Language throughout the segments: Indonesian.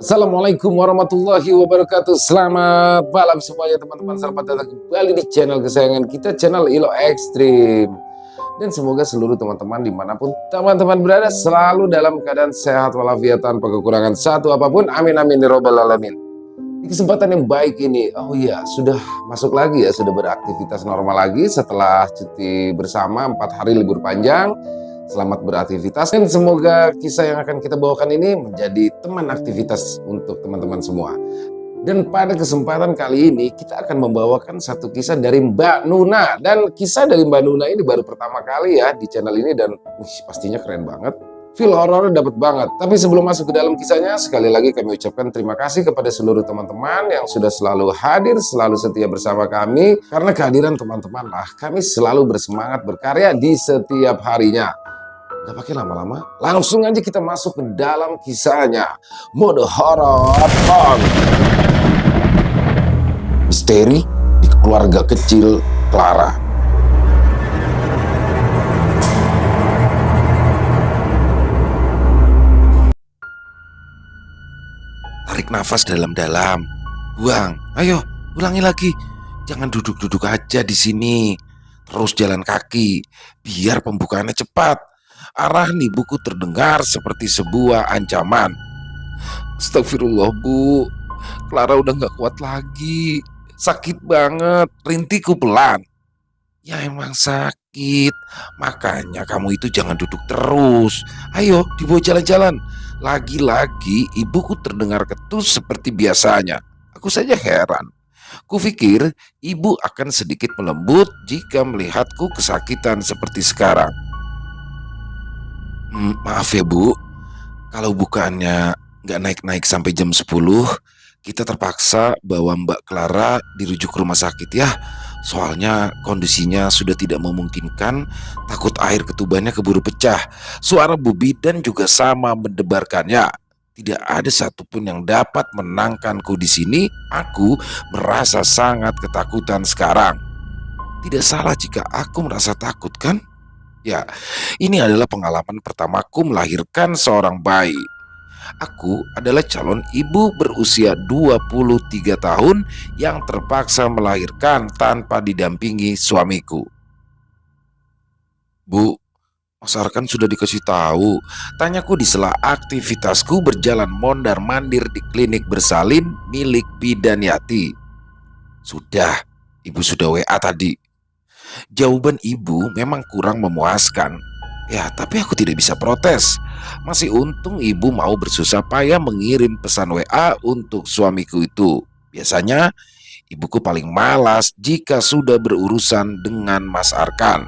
Assalamualaikum warahmatullahi wabarakatuh. Selamat malam semuanya teman-teman. Selamat datang kembali di channel kesayangan kita, channel Ilo Ekstrim. Dan semoga seluruh teman-teman dimanapun teman-teman berada selalu dalam keadaan sehat walafiat tanpa kekurangan satu apapun. Amin amin ya robbal alamin. Di kesempatan yang baik ini, oh iya, sudah masuk lagi ya, sudah beraktivitas normal lagi setelah cuti bersama 4 hari libur panjang. Selamat beraktivitas dan semoga kisah yang akan kita bawakan ini menjadi teman aktivitas untuk teman-teman semua. Dan pada kesempatan kali ini kita akan membawakan satu kisah dari Mbak Nuna. Dan kisah dari Mbak Nuna ini baru pertama kali ya di channel ini dan pastinya keren banget. Feel horor dapat banget. Tapi sebelum masuk ke dalam kisahnya, sekali lagi kami ucapkan terima kasih kepada seluruh teman-teman yang sudah selalu hadir, selalu setia bersama kami. Karena kehadiran teman-teman lah, kami selalu bersemangat berkarya di setiap harinya. Gak pakai lama-lama, langsung aja kita masuk ke dalam kisahnya. Mode horor on. Misteri di keluarga kecil Clara. Tarik nafas dalam-dalam. Buang. Ayo, ulangi lagi. Jangan duduk-duduk aja di sini. Terus jalan kaki, biar pembukaannya cepat. Arah nih buku terdengar seperti sebuah ancaman. Astagfirullah Bu, Clara udah gak kuat lagi. Sakit banget, rintiku pelan. Ya emang sakit, makanya kamu itu jangan duduk terus. Ayo dibawa jalan-jalan. Lagi-lagi ibuku terdengar ketus seperti biasanya. Aku saja heran. Kupikir ibu akan sedikit melembut jika melihatku kesakitan seperti sekarang. Maaf ya Bu, kalau bukannya nggak naik-naik sampai jam 10, kita terpaksa bawa Mbak Clara dirujuk ke rumah sakit ya. Soalnya kondisinya sudah tidak memungkinkan, takut air ketubannya keburu pecah. Suara Bu Bidan juga sama mendebarkannya. Tidak ada satupun yang dapat menenangkanku di sini. Aku merasa sangat ketakutan sekarang. Tidak salah jika aku merasa takut kan? Ya, ini adalah pengalaman pertamaku melahirkan seorang bayi. Aku adalah calon ibu berusia 23 tahun yang terpaksa melahirkan tanpa didampingi suamiku. Bu, Mas Arkan sudah dikasih tahu, tanyaku di sela aktivitasku berjalan mondar-mandir di klinik bersalin milik Bidan Yati. Sudah, ibu sudah WA tadi. Jawaban ibu memang kurang memuaskan. Ya, tapi aku tidak bisa protes. Masih untung ibu mau bersusah payah mengirim pesan WA untuk suamiku itu. Biasanya ibuku paling malas jika sudah berurusan dengan Mas Arkan.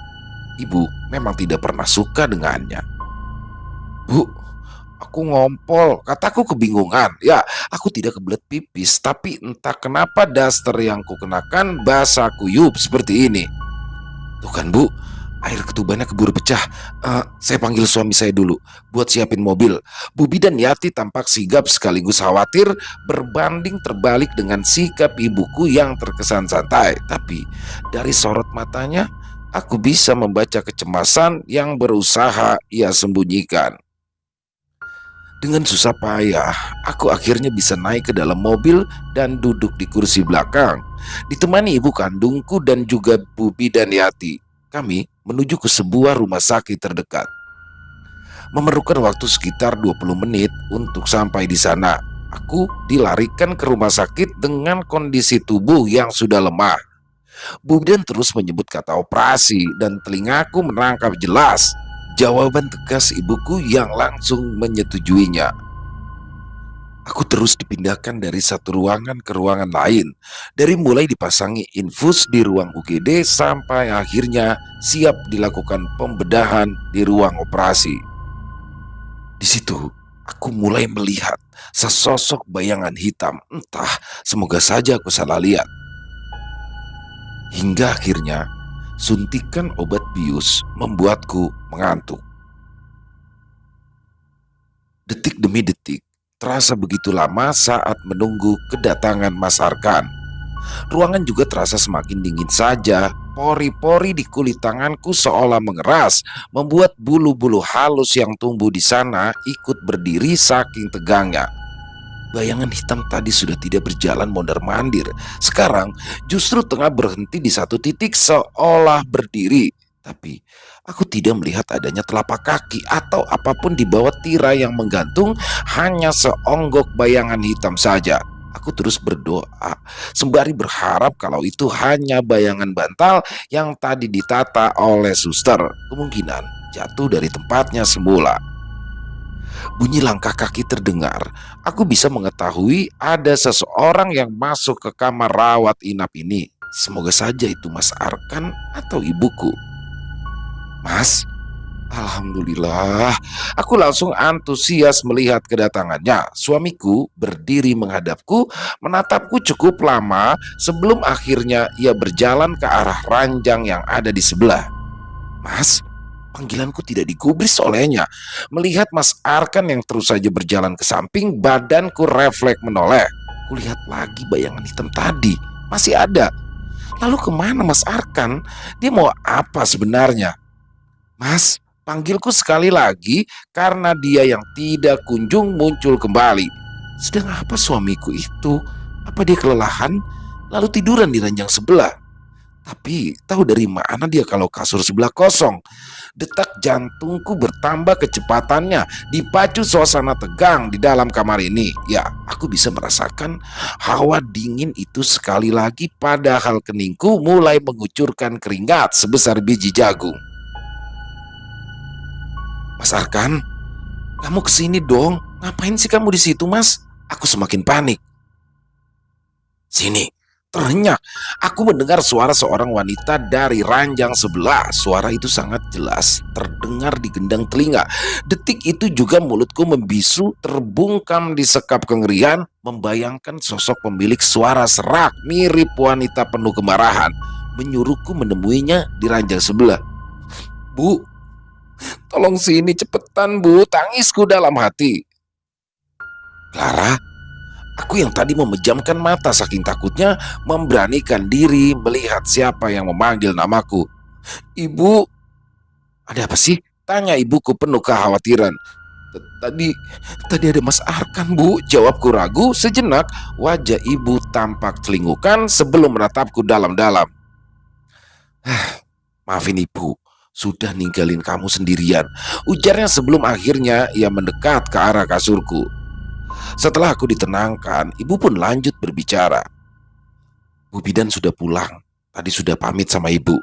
Ibu memang tidak pernah suka dengannya. Bu, aku ngompol, kataku kebingungan. Ya, aku tidak kebelet pipis, tapi entah kenapa daster yang kukenakan basah kuyup seperti ini. Tuh kan Bu, air ketubannya keburu pecah. Saya panggil suami saya dulu buat siapin mobil. Bu Bidan Yati tampak sigap sekaligus khawatir, berbanding terbalik dengan sikap ibuku yang terkesan santai. Tapi dari sorot matanya, aku bisa membaca kecemasan yang berusaha ia sembunyikan. Dengan susah payah, aku akhirnya bisa naik ke dalam mobil dan duduk di kursi belakang. Ditemani ibu kandungku dan juga Bu Bidan Yati, kami menuju ke sebuah rumah sakit terdekat. Memerlukan waktu sekitar 20 menit untuk sampai di sana. Aku dilarikan ke rumah sakit dengan kondisi tubuh yang sudah lemah. Bu Bidan terus menyebut kata operasi dan telingaku menangkap jelas jawaban tegas ibuku yang langsung menyetujuinya. Aku terus dipindahkan dari satu ruangan ke ruangan lain. Dari mulai dipasangi infus di ruang UGD sampai akhirnya siap dilakukan pembedahan di ruang operasi. Di situ aku mulai melihat sesosok bayangan hitam. Entah, semoga saja aku salah lihat. Hingga akhirnya suntikan obat bius membuatku mengantuk. Detik demi detik terasa begitu lama saat menunggu kedatangan Mas Arkan. Ruangan juga terasa semakin dingin saja. Pori-pori di kulit tanganku seolah mengeras, membuat bulu-bulu halus yang tumbuh di sana ikut berdiri saking tegangnya. Bayangan hitam tadi sudah tidak berjalan mondar-mandir. Sekarang justru tengah berhenti di satu titik seolah berdiri. Tapi aku tidak melihat adanya telapak kaki atau apapun di bawah tirai yang menggantung, hanya seonggok bayangan hitam saja. Aku terus berdoa, sembari berharap kalau itu hanya bayangan bantal yang tadi ditata oleh suster. Kemungkinan jatuh dari tempatnya semula. Bunyi langkah kaki terdengar. Aku bisa mengetahui ada seseorang yang masuk ke kamar rawat inap ini. Semoga saja itu Mas Arkan atau ibuku. Mas, alhamdulillah. Aku langsung antusias melihat kedatangannya. Suamiku berdiri menghadapku, menatapku cukup lama sebelum akhirnya ia berjalan ke arah ranjang yang ada di sebelah. Mas, panggilanku tidak digubris olehnya. Melihat Mas Arkan yang terus saja berjalan ke samping, badanku refleks menoleh. Kulihat lagi bayangan hitam tadi, masih ada. Lalu kemana Mas Arkan? Dia mau apa sebenarnya? Mas, panggilku sekali lagi karena dia yang tidak kunjung muncul kembali. Sedang apa suamiku itu? Apa dia kelelahan? Lalu tiduran di ranjang sebelah? Tapi tahu dari mana dia kalau kasur sebelah kosong? Detak jantungku bertambah kecepatannya, dipacu suasana tegang di dalam kamar ini. Ya, aku bisa merasakan hawa dingin itu sekali lagi, padahal keningku mulai mengucurkan keringat sebesar biji jagung. Mas Arkan, kamu kesini dong. Ngapain sih kamu di situ, Mas? Aku semakin panik. Sini. Ternyata aku mendengar suara seorang wanita dari ranjang sebelah. Suara itu sangat jelas terdengar di gendang telinga. Detik itu juga mulutku membisu, terbungkam di sekap kengerian, membayangkan sosok pemilik suara serak mirip wanita penuh kemarahan menyuruhku menemuinya di ranjang sebelah. Bu, tolong sini cepetan bu, tangisku dalam hati. Clara, aku yang tadi memejamkan mata saking takutnya memberanikan diri melihat siapa yang memanggil namaku. Ibu, ada apa sih? Tanya ibuku penuh kekhawatiran. Tadi ada Mas Arkan bu, jawabku ragu. Sejenak wajah ibu tampak celingukan sebelum menatapku dalam-dalam. Maafin ibu, sudah ninggalin kamu sendirian, ujarnya sebelum akhirnya ia mendekat ke arah kasurku. Setelah aku ditenangkan, ibu pun lanjut berbicara. Bu Bidan sudah pulang, tadi sudah pamit sama ibu,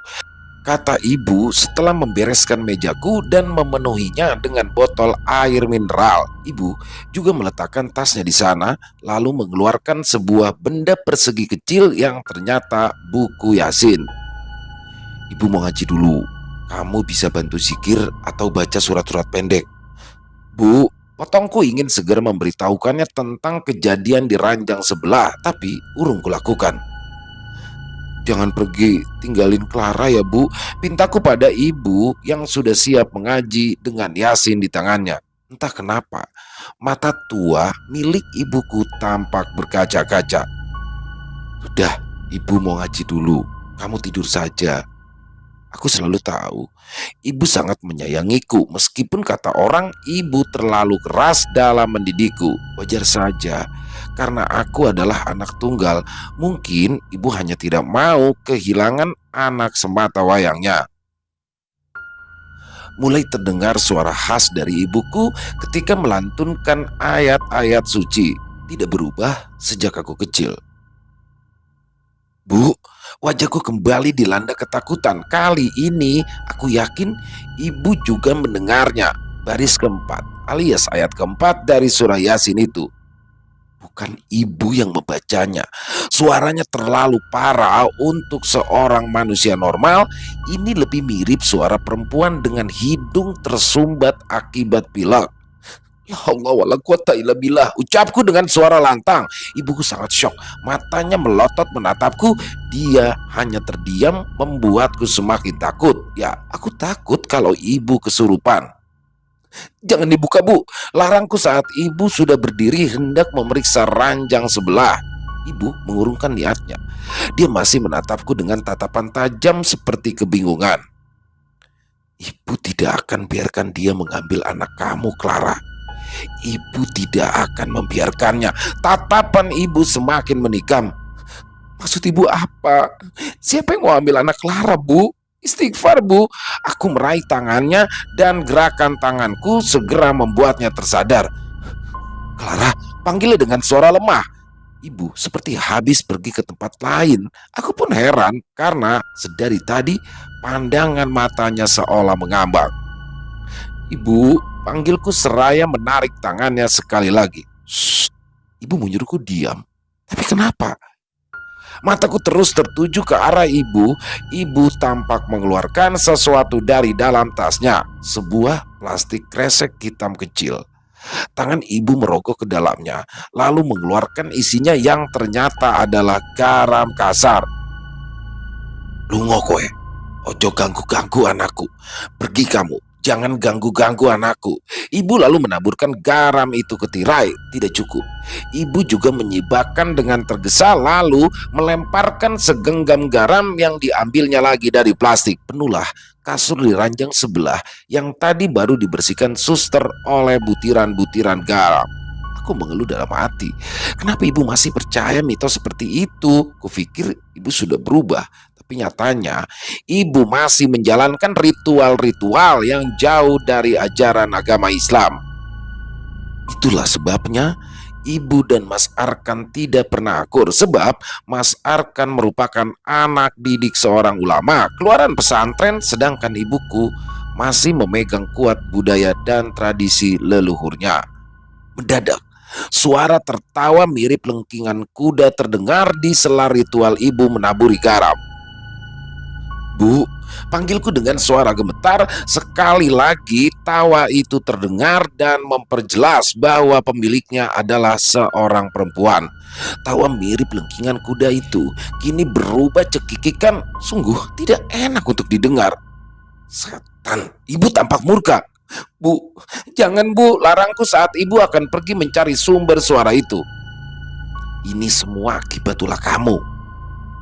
kata ibu setelah membereskan mejaku dan memenuhinya dengan botol air mineral. Ibu juga meletakkan tasnya di sana, lalu mengeluarkan sebuah benda persegi kecil yang ternyata buku Yasin. Ibu mau ngaji dulu, kamu bisa bantu zikir atau baca surat-surat pendek. Bu, potongku ingin segera memberitahukannya tentang kejadian di ranjang sebelah, tapi urung kulakukan. Jangan pergi, tinggalin Clara ya bu, pintaku pada ibu yang sudah siap mengaji dengan Yasin di tangannya. Entah kenapa, mata tua milik ibuku tampak berkaca-kaca. Sudah, ibu mau ngaji dulu, kamu tidur saja. Aku selalu tahu, ibu sangat menyayangiku meskipun kata orang ibu terlalu keras dalam mendidikku. Wajar saja, karena aku adalah anak tunggal. Mungkin ibu hanya tidak mau kehilangan anak semata wayangnya. Mulai terdengar suara khas dari ibuku ketika melantunkan ayat-ayat suci. Tidak berubah sejak aku kecil. Bu, wajahku kembali dilanda ketakutan. Kali ini aku yakin ibu juga mendengarnya. Baris keempat alias ayat keempat dari surah Yasin itu. Bukan ibu yang membacanya. Suaranya terlalu parah untuk seorang manusia normal. Ini lebih mirip suara perempuan dengan hidung tersumbat akibat pilek. Ya Allah, wala quwata illa billah, ucapku dengan suara lantang. Ibuku sangat syok, matanya melotot menatapku. Dia hanya terdiam, membuatku semakin takut. Ya, aku takut kalau ibu kesurupan. Jangan dibuka bu, larangku saat ibu sudah berdiri hendak memeriksa ranjang sebelah. Ibu mengurungkan niatnya. Dia masih menatapku dengan tatapan tajam seperti kebingungan. Ibu tidak akan biarkan dia mengambil anak kamu, Clara. Ibu tidak akan membiarkannya. Tatapan ibu semakin menikam. Maksud ibu apa? Siapa yang mau ambil anak Clara, Bu? Istighfar, Bu. Aku meraih tangannya dan gerakan tanganku segera membuatnya tersadar. Clara, panggilnya dengan suara lemah. Ibu seperti habis pergi ke tempat lain. Aku pun heran karena sedari tadi pandangan matanya seolah mengambang. Ibu, panggilku seraya menarik tangannya sekali lagi. Shh, ibu menyuruhku diam. Tapi kenapa? Mataku terus tertuju ke arah ibu. Ibu tampak mengeluarkan sesuatu dari dalam tasnya. Sebuah plastik kresek hitam kecil. Tangan ibu merogoh ke dalamnya, lalu mengeluarkan isinya yang ternyata adalah garam kasar. Lungo kowe, ojo ganggu-ganggu anakku. Pergi kamu, jangan ganggu-ganggu anakku. Ibu lalu menaburkan garam itu ke tirai. Tidak cukup. Ibu juga menyibakkan dengan tergesa lalu melemparkan segenggam garam yang diambilnya lagi dari plastik. Penuhlah kasur di ranjang sebelah yang tadi baru dibersihkan suster oleh butiran-butiran garam. Aku mengeluh dalam hati. Kenapa ibu masih percaya mitos seperti itu? Kupikir ibu sudah berubah. Tapi nyatanya ibu masih menjalankan ritual-ritual yang jauh dari ajaran agama Islam. Itulah sebabnya ibu dan Mas Arkan tidak pernah akur, sebab Mas Arkan merupakan anak didik seorang ulama keluaran pesantren, sedangkan ibuku masih memegang kuat budaya dan tradisi leluhurnya. Mendadak suara tertawa mirip lengkingan kuda terdengar di sela ritual ibu menaburi garam. Bu, panggilku dengan suara gemetar. Sekali lagi tawa itu terdengar dan memperjelas bahwa pemiliknya adalah seorang perempuan. Tawa mirip lengkingan kuda itu kini berubah cekikikan, sungguh tidak enak untuk didengar. Setan, ibu tampak murka. Bu, jangan bu, larangku saat ibu akan pergi mencari sumber suara itu. Ini semua akibat ulah kamu.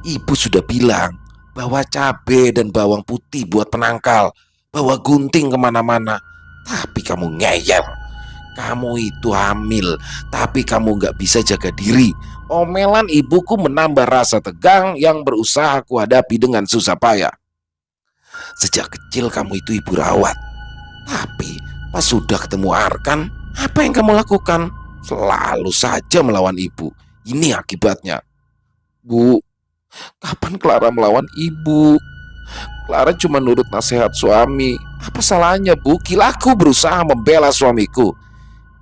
Ibu sudah bilang, bawa cabai dan bawang putih buat penangkal, bawa gunting kemana-mana. Tapi kamu ngeyel. Kamu itu hamil, tapi kamu gak bisa jaga diri. Omelan ibuku menambah rasa tegang yang berusaha kuhadapi dengan susah payah. Sejak kecil kamu itu ibu rawat. Tapi pas sudah ketemu Arkan, apa yang kamu lakukan? Selalu saja melawan ibu. Ini akibatnya. Bu, kapan Clara melawan ibu? Clara cuma nurut nasihat suami. Apa salahnya, Bu? Kilaku berusaha membela suamiku.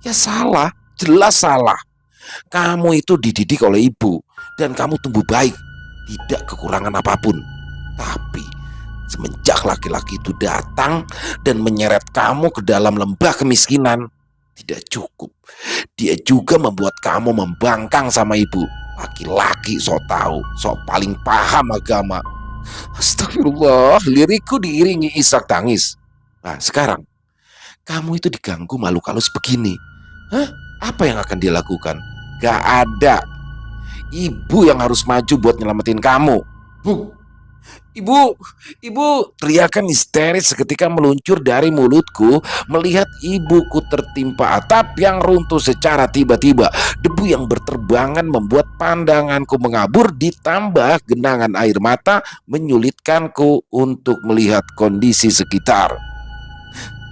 Ya salah, jelas salah. Kamu itu dididik oleh ibu dan kamu tumbuh baik, tidak kekurangan apapun. Tapi semenjak laki-laki itu datang dan menyeret kamu ke dalam lembah kemiskinan, tidak cukup. Dia juga membuat kamu membangkang sama ibu. Laki-laki sok tahu, sok paling paham agama. Astagfirullah, lirikku diiringi isak tangis. Nah sekarang, kamu itu diganggu makhluk halus begini. Hah? Apa yang akan dia lakukan? Gak ada. Ibu yang harus maju buat nyelamatin kamu. Bu, ibu, teriakan histeris seketika meluncur dari mulutku melihat ibuku tertimpa atap yang runtuh secara tiba-tiba. Debu yang berterbangan membuat pandanganku mengabur, ditambah genangan air mata menyulitkanku untuk melihat kondisi sekitar.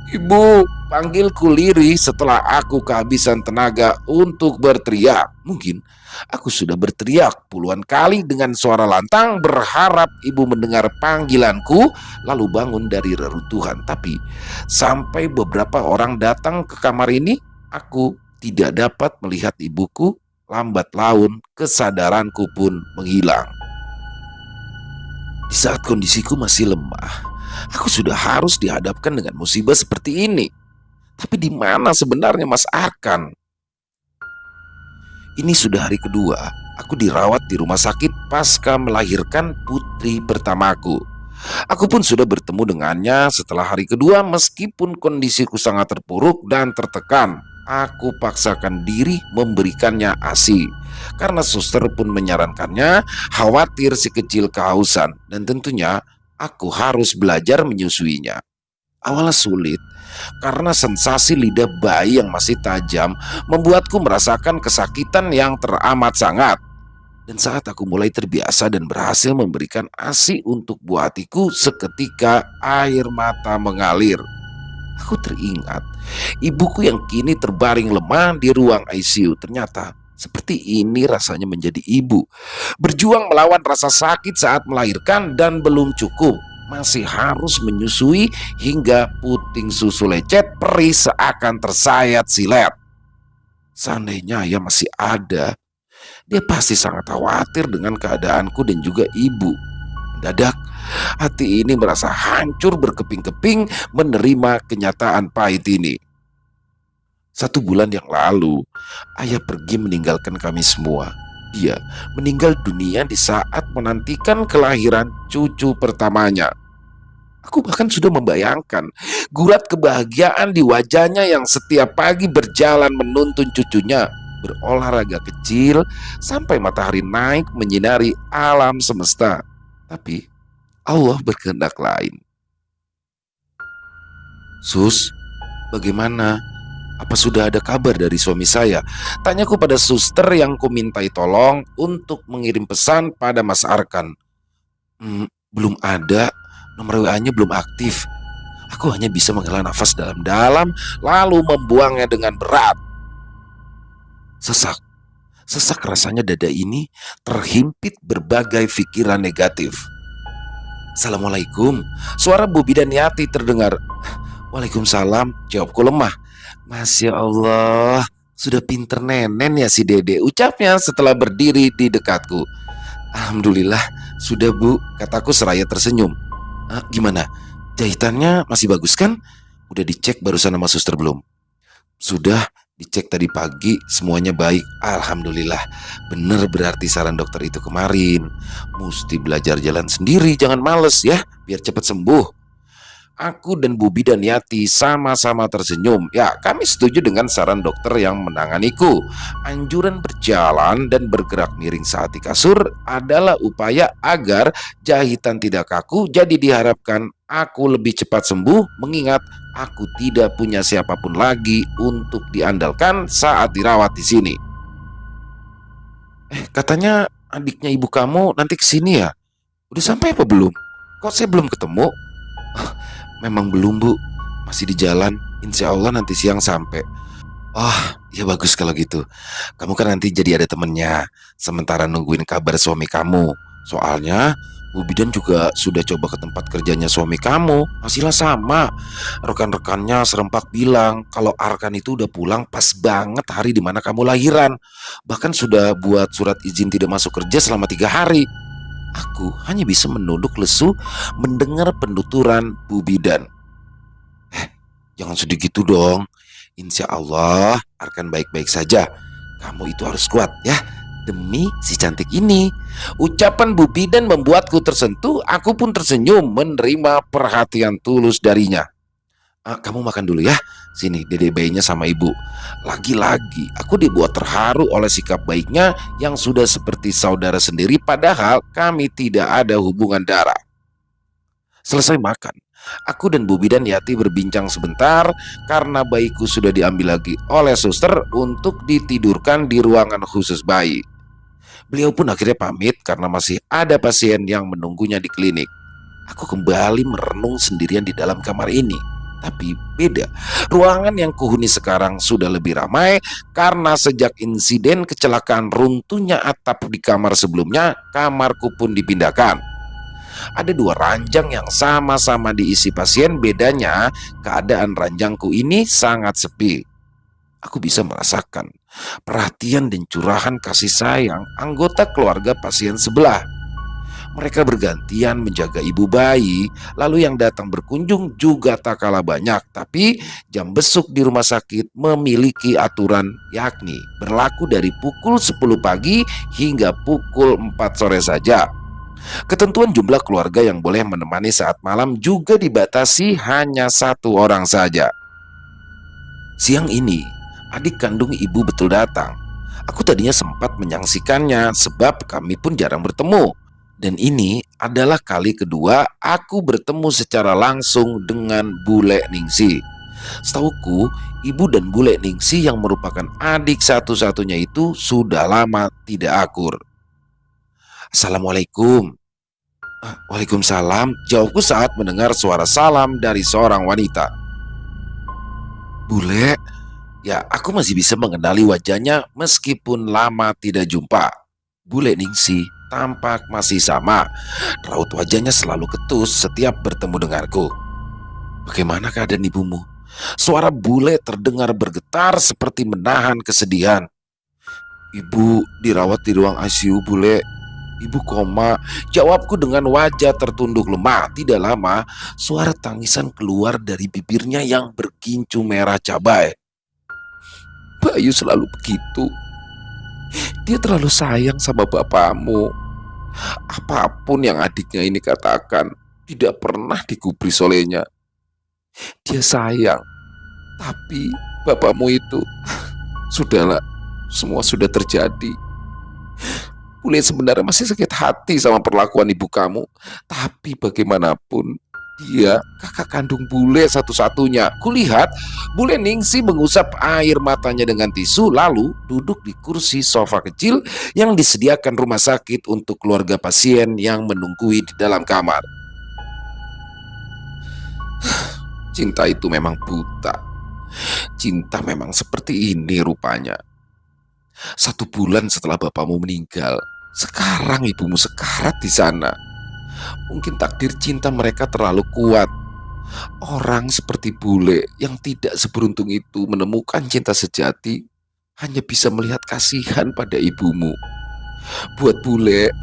Ibu, panggilku lirih setelah aku kehabisan tenaga untuk berteriak. Mungkin aku sudah berteriak puluhan kali dengan suara lantang berharap ibu mendengar panggilanku lalu bangun dari reruntuhan. Tapi sampai beberapa orang datang ke kamar ini, aku tidak dapat melihat ibuku. Lambat laun kesadaranku pun menghilang. Di saat kondisiku masih lemah, aku sudah harus dihadapkan dengan musibah seperti ini. Tapi di mana sebenarnya Mas Arkan? Ini sudah hari kedua aku dirawat di rumah sakit pasca melahirkan putri pertamaku. Aku pun sudah bertemu dengannya setelah hari kedua meskipun kondisiku sangat terpuruk dan tertekan. aku paksakan diri memberikannya ASI karena suster pun menyarankannya, khawatir si kecil kehausan dan tentunya aku harus belajar menyusuinya. Awalnya sulit karena sensasi lidah bayi yang masih tajam membuatku merasakan kesakitan yang teramat sangat. Dan saat aku mulai terbiasa dan berhasil memberikan ASI untuk buah hatiku, seketika air mata mengalir. Aku teringat ibuku yang kini terbaring lemah di ruang ICU. Ternyata seperti ini rasanya menjadi ibu. Berjuang melawan rasa sakit saat melahirkan dan belum cukup, masih harus menyusui hingga puting susu lecet perih seakan tersayat silet. Seandainya ayah masih ada, dia pasti sangat khawatir dengan keadaanku dan juga ibu. Mendadak, hati ini merasa hancur berkeping-keping menerima kenyataan pahit ini. 1 bulan yang lalu, ayah pergi meninggalkan kami semua. Dia meninggal dunia di saat menantikan kelahiran cucu pertamanya. Aku bahkan sudah membayangkan gurat kebahagiaan di wajahnya yang setiap pagi berjalan menuntun cucunya, berolahraga kecil sampai matahari naik menyinari alam semesta. Tapi Allah berkehendak lain. Sus, bagaimana? Apa sudah ada kabar dari suami saya? Tanyaku pada suster yang kumintai tolong untuk mengirim pesan pada Mas Arkan. Belum ada, nomor WA-nya belum aktif. Aku hanya bisa menghela nafas dalam-dalam lalu membuangnya dengan berat. Sesak rasanya dada ini terhimpit berbagai pikiran negatif. Assalamualaikum, suara Bu Bidan Yati terdengar. Waalaikumsalam, jawabku lemah. Masya Allah, sudah pinter nenen ya si Dede, ucapnya setelah berdiri di dekatku. Alhamdulillah, sudah Bu, kataku seraya tersenyum. Gimana, jahitannya masih bagus kan? Udah dicek barusan sama suster belum? Sudah, dicek tadi pagi, semuanya baik, alhamdulillah. Bener berarti saran dokter itu kemarin. Mesti belajar jalan sendiri, jangan males ya, biar cepat sembuh. Aku dan Bu Bidan Yati sama-sama tersenyum. Ya, kami setuju dengan saran dokter yang menanganiku. Anjuran berjalan dan bergerak miring saat di kasur adalah upaya agar jahitan tidak kaku. Jadi diharapkan aku lebih cepat sembuh, mengingat aku tidak punya siapapun lagi untuk diandalkan saat dirawat di sini. Katanya adiknya ibu kamu nanti kesini ya? Udah sampai apa belum? Kok saya belum ketemu? Memang belum Bu, masih di jalan. Insya Allah nanti siang sampai. Oh ya bagus kalau gitu. Kamu kan nanti jadi ada temennya, sementara nungguin kabar suami kamu. Soalnya Bu Bidan juga sudah coba ke tempat kerjanya suami kamu, hasilnya sama. Rekan-rekannya serempak bilang kalau Arkan itu udah pulang pas banget hari dimana kamu lahiran. Bahkan sudah buat surat izin tidak masuk kerja selama 3 hari. Aku hanya bisa menunduk lesu mendengar penuturan Bu Bidan. Jangan sedih gitu dong. Insya Allah akan baik-baik saja. Kamu itu harus kuat ya, demi si cantik ini. Ucapan Bu Bidan membuatku tersentuh. Aku pun tersenyum menerima perhatian tulus darinya. Kamu makan dulu ya. Sini dede bayinya sama ibu. Lagi-lagi aku dibuat terharu oleh sikap baiknya yang sudah seperti saudara sendiri, padahal kami tidak ada hubungan darah. Selesai makan, aku dan Bu Bidan Yati berbincang sebentar karena bayiku sudah diambil lagi oleh suster untuk ditidurkan di ruangan khusus bayi. Beliau pun akhirnya pamit karena masih ada pasien yang menunggunya di klinik. Aku kembali merenung sendirian di dalam kamar ini. Tapi beda, ruangan yang kuhuni sekarang sudah lebih ramai karena sejak insiden kecelakaan runtuhnya atap di kamar sebelumnya, kamarku pun dipindahkan. Ada 2 ranjang yang sama-sama diisi pasien, bedanya keadaan ranjangku ini sangat sepi. Aku bisa merasakan perhatian dan curahan kasih sayang anggota keluarga pasien sebelah. Mereka bergantian menjaga ibu bayi, lalu yang datang berkunjung juga tak kalah banyak. Tapi jam besuk di rumah sakit memiliki aturan, yakni berlaku dari pukul 10 pagi hingga pukul 4 sore saja. Ketentuan jumlah keluarga yang boleh menemani saat malam juga dibatasi hanya 1 orang saja. Siang ini adik kandung ibu betul datang. Aku tadinya sempat menyaksikannya sebab kami pun jarang bertemu. Dan ini adalah kali kedua aku bertemu secara langsung dengan Bule Ningsi. Setauku, ibu dan Bule Ningsi yang merupakan adik satu-satunya itu sudah lama tidak akur. Assalamualaikum. Waalaikumsalam, jawabku saat mendengar suara salam dari seorang wanita. Bule, ya aku masih bisa mengenali wajahnya meskipun lama tidak jumpa. Bule Ningsi tampak masih sama. Raut wajahnya selalu ketus setiap bertemu denganku. Bagaimana keadaan ibumu? Suara Bule terdengar bergetar seperti menahan kesedihan. Ibu dirawat di ruang ICU, Bule. Ibu koma, jawabku dengan wajah tertunduk lemah. Tidak lama, suara tangisan keluar dari bibirnya yang berkincu merah cabai. Bayu selalu begitu. Dia terlalu sayang sama bapakmu. Apapun yang adiknya ini katakan, tidak pernah digubris olehnya. Dia sayang, tapi bapakmu itu, sudahlah, semua sudah terjadi. Bule sebenarnya masih sakit hati sama perlakuan ibu kamu, tapi bagaimanapun dia kakak kandung Bule satu-satunya. Kulihat Bule Ningsi mengusap air matanya dengan tisu lalu duduk di kursi sofa kecil yang disediakan rumah sakit untuk keluarga pasien yang menunggui di dalam kamar. Cinta itu memang buta. Cinta memang seperti ini rupanya. 1 bulan setelah bapakmu meninggal, sekarang ibumu sekarat di sana. Mungkin takdir cinta mereka terlalu kuat. Orang seperti Bule yang tidak seberuntung itu menemukan cinta sejati hanya bisa melihat kasihan pada ibumu. Buat Bule,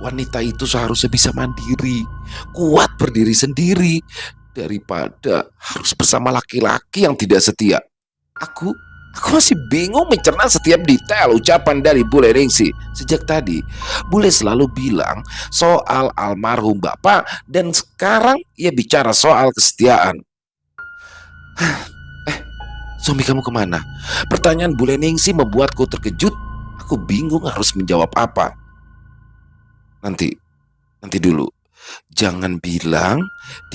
wanita itu seharusnya bisa mandiri, kuat berdiri sendiri, daripada harus bersama laki-laki yang tidak setia. Aku masih bingung mencerna setiap detail ucapan dari Bule Ningsi. Sejak tadi, Bule selalu bilang soal almarhum bapak dan sekarang ia bicara soal kesetiaan. Suami kamu kemana? Pertanyaan Bule Ningsi membuatku terkejut. Aku bingung harus menjawab apa. Nanti dulu. Jangan bilang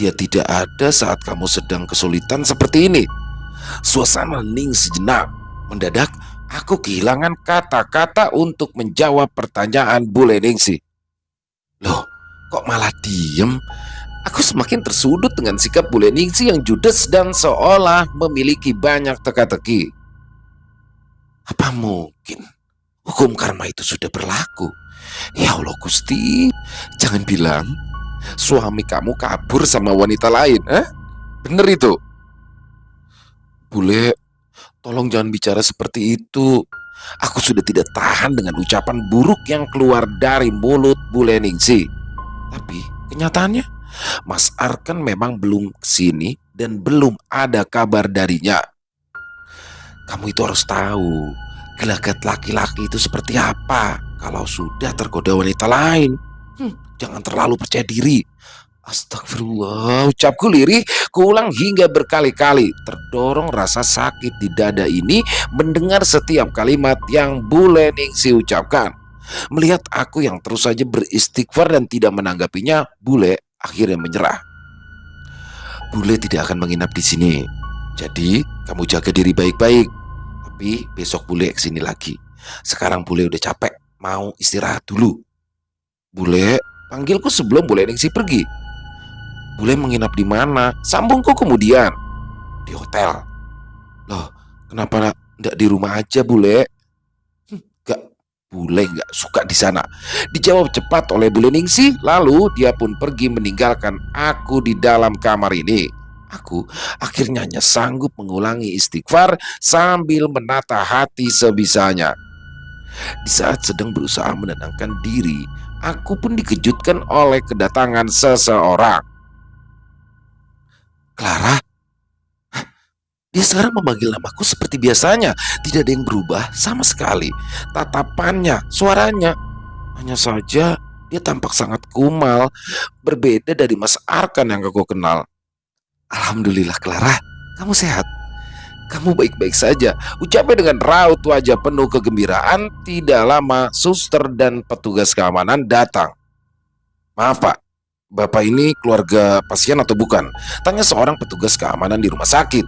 dia tidak ada saat kamu sedang kesulitan seperti ini. Suasana hening sejenak. Mendadak aku kehilangan kata-kata untuk menjawab pertanyaan Bule Ningsi. Loh, kok malah diem? Aku semakin tersudut dengan sikap Bule Ningsi yang judes dan seolah memiliki banyak teka-teki. Apa mungkin hukum karma itu sudah berlaku? Ya Allah Gusti, jangan bilang suami kamu kabur sama wanita lain, Bener itu? Bule, tolong jangan bicara seperti itu. Aku sudah tidak tahan dengan ucapan buruk yang keluar dari mulut Bule Ningsi. Tapi kenyataannya, Mas Arkan memang belum kesini dan belum ada kabar darinya. Kamu itu harus tahu, gelagat laki-laki itu seperti apa kalau sudah tergoda wanita lain. Jangan terlalu percaya diri. Astagfirullah, ucapku lirih, kuulang hingga berkali-kali. Terdorong rasa sakit di dada ini mendengar setiap kalimat yang Bule Ningsi ucapkan. Melihat aku yang terus saja beristighfar dan tidak menanggapinya, Bule akhirnya menyerah. Bule tidak akan menginap di sini. Jadi kamu jaga diri baik-baik. Tapi besok Bule kesini lagi. Sekarang Bule udah capek, mau istirahat dulu. Bule, panggilku sebelum Bule Ningsi pergi. Bule menginap di mana? Sambungku kemudian. Di hotel. Loh, kenapa enggak di rumah aja, Bule? Bule nggak suka di sana. Dijawab cepat oleh Bule Ningsi. Lalu dia pun pergi meninggalkan aku di dalam kamar ini. Aku akhirnya hanya sanggup mengulangi istighfar sambil menata hati sebisanya. Di saat sedang berusaha menenangkan diri, aku pun dikejutkan oleh kedatangan seseorang. Clara? Dia sekarang memanggil namaku seperti biasanya. Tidak ada yang berubah sama sekali. Tatapannya, suaranya. Hanya saja dia tampak sangat kumal. Berbeda dari Mas Arkan yang aku kenal. Alhamdulillah Clara, kamu sehat? Kamu baik-baik saja, ucapnya dengan raut wajah penuh kegembiraan. Tidak lama, suster dan petugas keamanan datang. Maaf Pak, Bapak ini keluarga pasien atau bukan? Tanya seorang petugas keamanan di rumah sakit.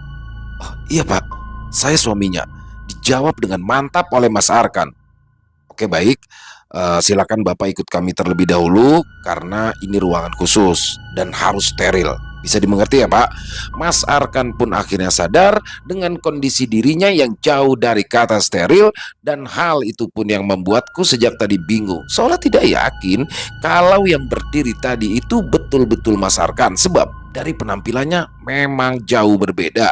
Oh, iya Pak, saya suaminya. Dijawab dengan mantap oleh Mas Arkan. Oke baik, silakan Bapak ikut kami terlebih dahulu karena ini ruangan khusus dan harus steril. Bisa dimengerti ya Pak? Mas Arkan pun akhirnya sadar dengan kondisi dirinya yang jauh dari kata steril, dan hal itu pun yang membuatku sejak tadi bingung. Seolah tidak yakin kalau yang berdiri tadi itu betul-betul Mas Arkan, sebab dari penampilannya memang jauh berbeda.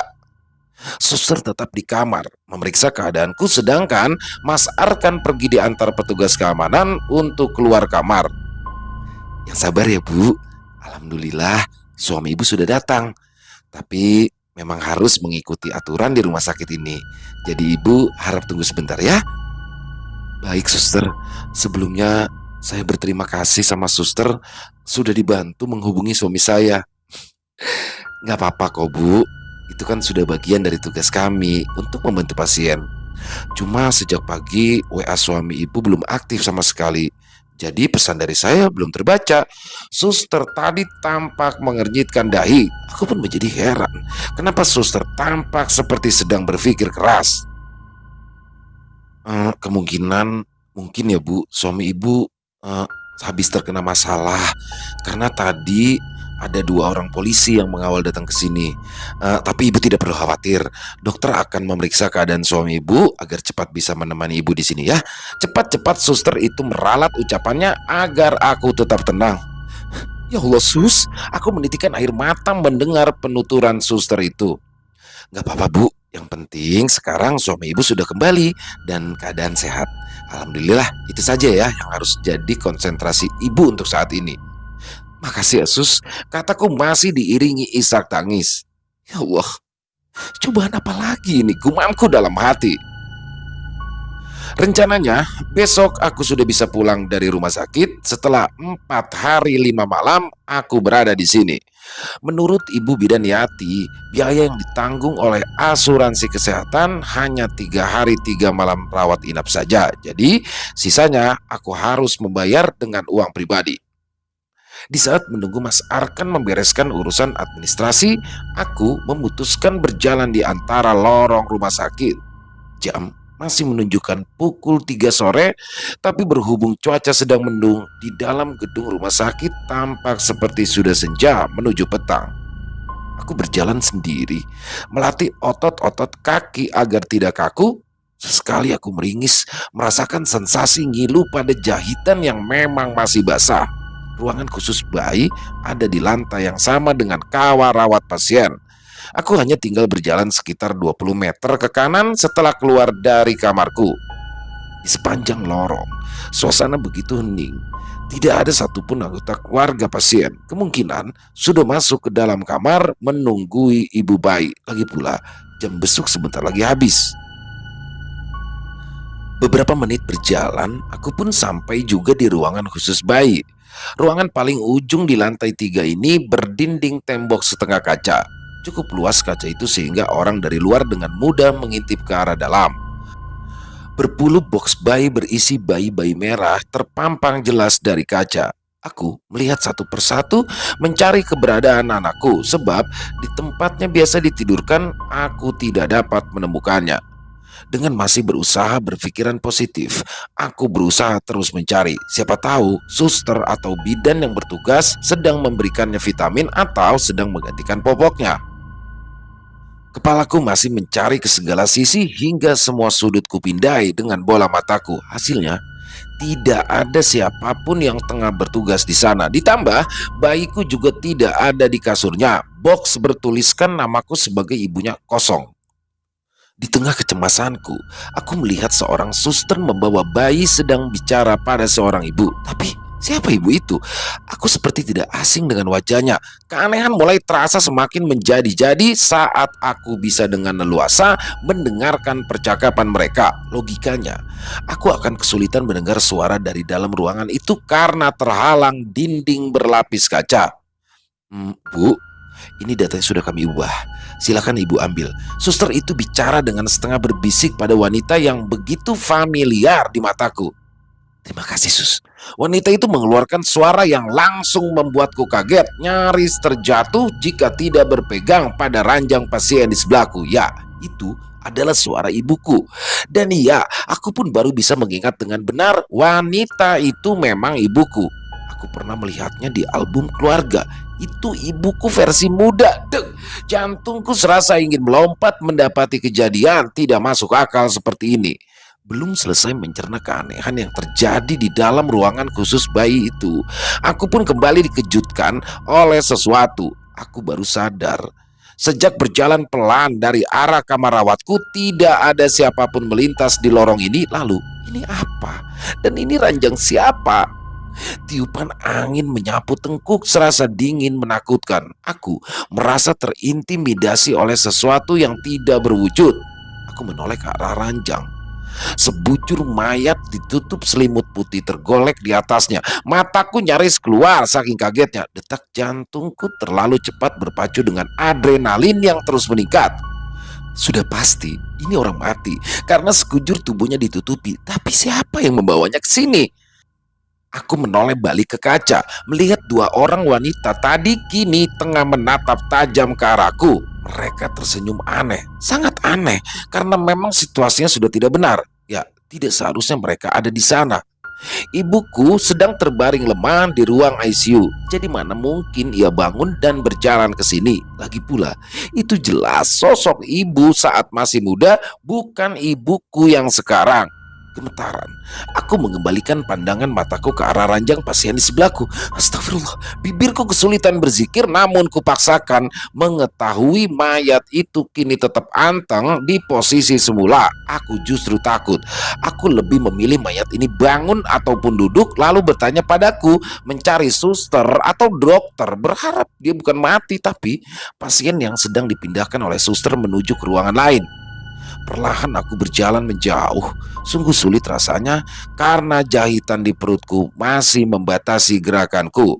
Suster tetap di kamar memeriksa keadaanku, sedangkan Mas Arkan pergi diantar petugas keamanan untuk keluar kamar. Yang sabar ya Bu, Alhamdulillah suami Ibu sudah datang. Tapi memang harus mengikuti aturan di rumah sakit ini. Jadi Ibu harap tunggu sebentar ya. Baik suster, sebelumnya saya berterima kasih sama suster sudah dibantu menghubungi suami saya. Nggak apa-apa kok Bu, itu kan sudah bagian dari tugas kami untuk membantu pasien. Cuma sejak pagi WA suami Ibu belum aktif sama sekali. Jadi pesan dari saya belum terbaca. Suster tadi tampak mengernyitkan dahi. Aku pun menjadi heran. Kenapa suster tampak seperti sedang berpikir keras? Kemungkinan mungkin ya Bu, suami Ibu eh, habis terkena masalah karena tadi ada 2 orang polisi yang mengawal datang ke sini. Tapi Ibu tidak perlu khawatir. Dokter akan memeriksa keadaan suami Ibu agar cepat bisa menemani Ibu di sini ya. Cepat-cepat suster itu meralat ucapannya agar aku tetap tenang. Ya Allah sus, aku menitikkan air mata mendengar penuturan suster itu. Gak apa-apa Bu, yang penting sekarang suami Ibu sudah kembali dan keadaan sehat. Alhamdulillah, itu saja ya yang harus jadi konsentrasi Ibu untuk saat ini. Makasih ya sus, kataku masih diiringi isak tangis. Ya Allah, cobaan apa lagi ini, gumamku dalam hati. Rencananya besok aku sudah bisa pulang dari rumah sakit. Setelah 4 hari 5 malam aku berada di sini. Menurut Ibu Bidan Yati, biaya yang ditanggung oleh asuransi kesehatan hanya 3 hari 3 malam rawat inap saja. Jadi sisanya aku harus membayar dengan uang pribadi. Di saat menunggu Mas Arkan membereskan urusan administrasi, aku memutuskan berjalan di antara lorong rumah sakit. Jam masih menunjukkan pukul 3 sore, tapi berhubung cuaca sedang mendung, di dalam gedung rumah sakit tampak seperti sudah senja menuju petang. Aku berjalan sendiri, melatih otot-otot kaki agar tidak kaku. Sesekali aku meringis, merasakan sensasi ngilu pada jahitan yang memang masih basah. Ruangan khusus bayi ada di lantai yang sama dengan kamar rawat pasien. Aku hanya tinggal berjalan sekitar 20 meter ke kanan setelah keluar dari kamarku. Di sepanjang lorong, suasana begitu hening. Tidak ada satupun anggota keluarga pasien. Kemungkinan sudah masuk ke dalam kamar menunggui ibu bayi. Lagi pula, jam besuk sebentar lagi habis. Beberapa menit berjalan, aku pun sampai juga di ruangan khusus bayi. Ruangan paling ujung di lantai 3 ini berdinding tembok setengah kaca. Cukup luas kaca itu sehingga orang dari luar dengan mudah mengintip ke arah dalam. Berpuluh box bayi berisi bayi-bayi merah terpampang jelas dari kaca. Aku melihat satu persatu mencari keberadaan anakku, sebab di tempatnya biasa ditidurkan aku tidak dapat menemukannya. Dengan masih berusaha berpikiran positif, aku berusaha terus mencari. Siapa tahu suster atau bidan yang bertugas sedang memberikannya vitamin atau sedang menggantikan popoknya. Kepalaku masih mencari ke segala sisi hingga semua sudut kupindai dengan bola mataku. Hasilnya, tidak ada siapapun yang tengah bertugas di sana. Ditambah, bayiku juga tidak ada di kasurnya. Box bertuliskan namaku sebagai ibunya kosong. Di tengah kecemasanku, aku melihat seorang suster membawa bayi sedang bicara pada seorang ibu. Tapi siapa ibu itu? Aku seperti tidak asing dengan wajahnya. Keanehan mulai terasa semakin menjadi-jadi saat aku bisa dengan leluasa mendengarkan percakapan mereka. Logikanya, aku akan kesulitan mendengar suara dari dalam ruangan itu karena terhalang dinding berlapis kaca. Bu, Ini datanya sudah kami ubah. Silakan ibu ambil. Suster itu bicara dengan setengah berbisik pada wanita yang begitu familiar di mataku. Terima kasih, Sus. Wanita itu mengeluarkan suara yang langsung membuatku kaget, nyaris terjatuh jika tidak berpegang pada ranjang pasien di sebelahku. Ya, itu adalah suara ibuku. Dan iya, aku pun baru bisa mengingat dengan benar wanita itu memang ibuku. Aku pernah melihatnya di album keluarga. Itu ibuku versi muda. Dek, jantungku serasa ingin melompat mendapati kejadian tidak masuk akal seperti ini. Belum selesai mencerna keanehan yang terjadi di dalam ruangan khusus bayi itu, aku pun kembali dikejutkan oleh sesuatu. Aku baru sadar. Sejak berjalan pelan dari arah kamar rawatku, tidak ada siapapun melintas di lorong ini. Lalu, ini apa? Dan ini ranjang siapa? Tiupan angin menyapu tengkuk serasa dingin menakutkan. Aku merasa terintimidasi oleh sesuatu yang tidak berwujud. Aku menoleh ke arah ranjang. Sebujur mayat ditutup selimut putih tergolek di atasnya. Mataku nyaris keluar saking kagetnya. Detak jantungku terlalu cepat berpacu dengan adrenalin yang terus meningkat. Sudah pasti ini orang mati karena sekujur tubuhnya ditutupi. Tapi siapa yang membawanya ke sini? Aku menoleh balik ke kaca, melihat dua orang wanita tadi kini tengah menatap tajam ke arahku. Mereka tersenyum aneh, sangat aneh, karena memang situasinya sudah tidak benar. Ya, tidak seharusnya mereka ada di sana. Ibuku sedang terbaring lemah di ruang ICU. Jadi mana mungkin ia bangun dan berjalan ke sini? Lagi pula, itu jelas sosok ibu saat masih muda, bukan ibuku yang sekarang. Gemetaran, aku mengembalikan pandangan mataku ke arah ranjang pasien di sebelahku. Astagfirullah, bibirku kesulitan berzikir, namun kupaksakan mengetahui mayat itu kini tetap anteng di posisi semula. Aku justru takut. Aku lebih memilih mayat ini bangun ataupun duduk lalu bertanya padaku, mencari suster atau dokter, berharap dia bukan mati tapi pasien yang sedang dipindahkan oleh suster menuju ke ruangan lain. Perlahan aku berjalan menjauh. Sungguh sulit rasanya karena jahitan di perutku masih membatasi gerakanku.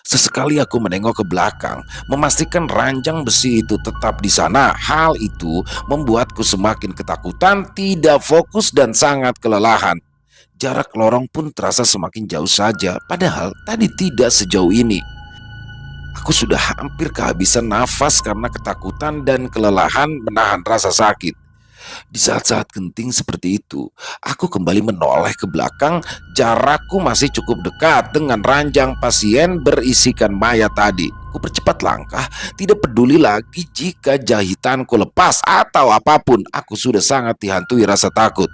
Sesekali aku menengok ke belakang, memastikan ranjang besi itu tetap di sana. Hal itu membuatku semakin ketakutan, tidak fokus dan sangat kelelahan. Jarak lorong pun terasa semakin jauh saja, padahal tadi tidak sejauh ini. Aku sudah hampir kehabisan nafas karena ketakutan dan kelelahan menahan rasa sakit. Di saat-saat genting seperti itu, aku kembali menoleh ke belakang. Jarakku masih cukup dekat dengan ranjang pasien berisikan mayat tadi. Ku percepat langkah, tidak peduli lagi jika jahitanku lepas atau apapun. Aku sudah sangat dihantui rasa takut.